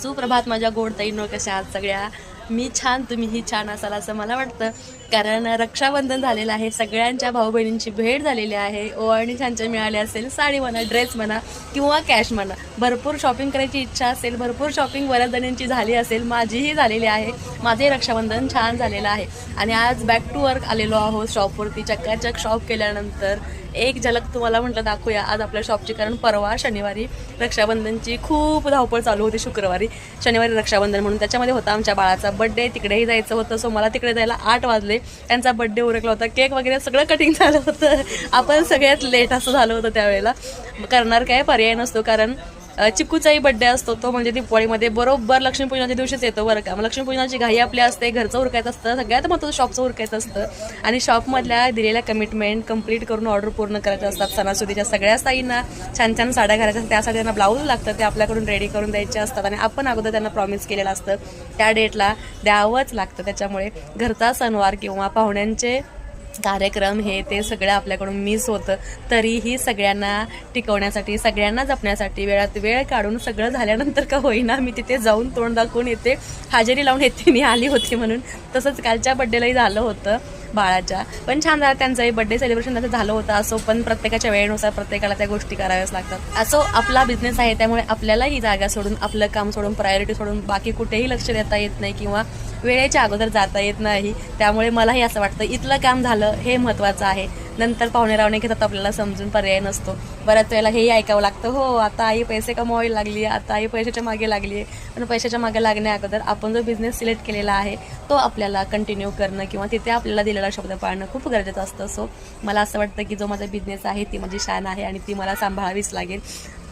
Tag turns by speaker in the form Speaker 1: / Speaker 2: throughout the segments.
Speaker 1: सुप्रभात माझ्या गोड ताईंनो, कशा आहात सगळ्या? मी छान, तुम्हीही छान असाल असं मला वाटतं. कारण रक्षाबंधन झालेलं आहे, सगळ्यांच्या भाऊ बहिणींची भेट झालेली आहे. ओवाळणी छानच्या मिळाली असेल, साडी म्हणा, ड्रेस म्हणा किंवा कॅश म्हणा, भरपूर शॉपिंग करायची इच्छा असेल, भरपूर शॉपिंग बऱ्याच जणांची झाली असेल, माझीही झालेली आहे. माझे रक्षाबंधन छान झालेलं आहे आणि आज बॅक टू वर्क आलेलो आहोत शॉपवरती. चक्काचक शॉप केल्यानंतर एक झलक तुम्हाला म्हटलं दाखवूया आज आपल्या शॉपची. कारण परवा शनिवारी रक्षाबंधनची खूप धावपळ चालू होती. शुक्रवारी शनिवारी रक्षाबंधन म्हणून त्याच्यामध्ये होता आमच्या बाळाचा बड्डे, तिकडेही जायचं होतं. सो मला तिकडे जायला 8 वाजले. त्यांचा बड्डे उरकला होता, केक वगैरे सगळं कटिंग झालं होतं. आपण सगळ्यात लेट असं झालं होतं त्यावेळेला. करणार काय, पर्याय नसतो. कारण चिकूचाही बड्डे असतो, तो म्हणजे दिवाळीमध्ये बरोबर लक्ष्मीपूजनाच्या दिवशीच येतो बरं का. मग लक्ष्मीपूजनाची घाई आपली असते, घरचं उरकायचं असतं, सगळ्यात महत्त्वाचं शॉपचं उरकायचं असतं आणि शॉपमधल्या दिलेल्या कमिटमेंट कंप्लीट करून ऑर्डर पूर्ण करायच्या असतात. सणासुदीच्या सगळ्या ताईंना छान छान साड्या घालायच्या असतात, त्यासाठी त्यांना ब्लाऊज लागतं, ते आपल्याकडून रेडी करून द्यायचे असतात आणि आपण अगोदर त्यांना प्रॉमिस केलेलं असतं त्या डेटला द्यावंच लागतं. त्याच्यामुळे घरचा सणवार किंवा पाहुण्यांचे कार्यक्रम हे ते सगळं आपल्याकडून मिस होतं. तरीही सगळ्यांना टिकवण्यासाठी, सगळ्यांना जपण्यासाठी वेळात वेळ काढून सगळं झाल्यानंतर का होईना मी तिथे जाऊन तोंड दाखवून येते, हजेरी लावून येते. मी आली होती म्हणून. तसंच कालच्या बड्डेलाही झालं होतं बाळाच्या, पण छान झालं. त्यांचंही बड्डे सेलिब्रेशन त्याचं झालं होतं. असो, पण प्रत्येकाच्या वेळेनुसार प्रत्येकाला त्या गोष्टी कराव्याच लागतात. असो, आपला बिझनेस आहे त्यामुळे आपल्याला ही जागा सोडून, आपलं काम सोडून, प्रायोरिटी सोडून बाकी कुठेही लक्ष देता येत नाही किंवा वेळेच्या अगोदर जाता येत नाही. त्यामुळे मलाही असं वाटतं इथलं काम झालं हे महत्त्वाचं आहे. नंतर पाहुणे रावणे घेतात आपल्याला समजून, पर्याय नसतो. बऱ्याच वेळेला हेही ऐकावं लागतं, हो आता आई पैसे कमवायला लागली आहे, आता आई पैशाच्या मागे लागली आहे. पण पैशाच्या मागे लागण्या अगोदर आपण जो बिझनेस सिलेक्ट केलेला आहे तो आपल्याला कंटिन्यू करणं किंवा तिथे आपल्याला दिलेला शब्द पाळणं खूप गरजेचं असतं. सो मला असं वाटतं की जो माझा बिझनेस आहे ती माझी शान आहे आणि ती मला सांभाळावीच लागेल.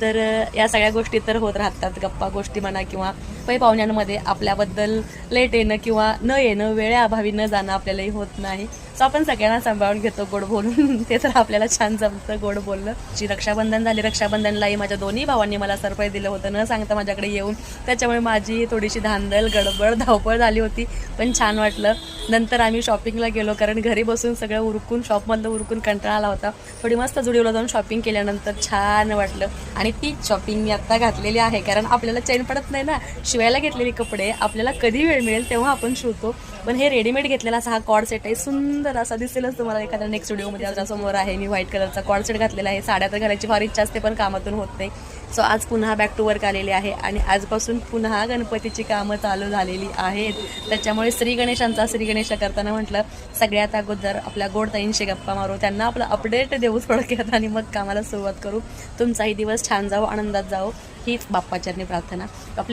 Speaker 1: तर या सगळ्या गोष्टी तर होत राहतात, गप्पा गोष्टी म्हणा किंवा पै पाहुण्यांमध्ये आपल्याबद्दल लेट येणं किंवा न येणं, वेळेअभावी न जाणं आपल्यालाही होत नाही. सो आपण सगळ्यांना सांभाळून घेतो गोड बोलून. ते तर आपल्याला छान जमतं गोड बोलणं. जी रक्षाबंधन झाली, रक्षाबंधनलाही माझ्या दोन्ही भावांनी मला सरप्राईज दिलं होतं न सांगता माझ्याकडे येऊन. त्याच्यामुळे माझी थोडीशी धांदल, गडबड, धावपळ झाली होती, पण छान वाटलं. नंतर आम्ही शॉपिंगला गेलो, कारण घरी बसून सगळं उरकून, शॉपमधलं उरकून कंटाळा आला होता. थोडी मस्त जुडिओला जाऊन शॉपिंग केल्यानंतर छान वाटलं. आणि ती शॉपिंग मी आत्ता घातलेली आहे, कारण आपल्याला चैन पडत नाही ना. शिवायला घेतलेले कपडे आपल्याला कधी वेळ मिळेल तेव्हा आपण शिवतो, पण हे रेडीमेड घेतलेला असा हा कॉर्ड सेट आहे. सुंदर असा दिसेलच तुम्हाला एखाद्या नेक्स्ट व्हिडिओमध्ये. आज समोर आहे मी व्हाईट कलरचा कॉर्ड सेट घातलेला आहे. साड्या तर घालायची फार इच्छा असते, पण कामातून होत नाही. सो आज पुन्हा बॅक टू वर्क आलेले आहे आणि आजपासून पुन्हा गणपतीची कामं चालू झालेली आहेत. त्याच्यामुळे श्री गणेश करताना म्हटलं सगळ्यात अगोदर आपल्या गोड ताईंशी गप्पा मारू, त्यांना आपलं अपडेट देऊ थोडक्यात आणि मग कामाला सुरुवात करू. तुमचाही दिवस छान जावो, आनंदात जावो, हीच बाप्पाचरणी प्रार्थना. आपली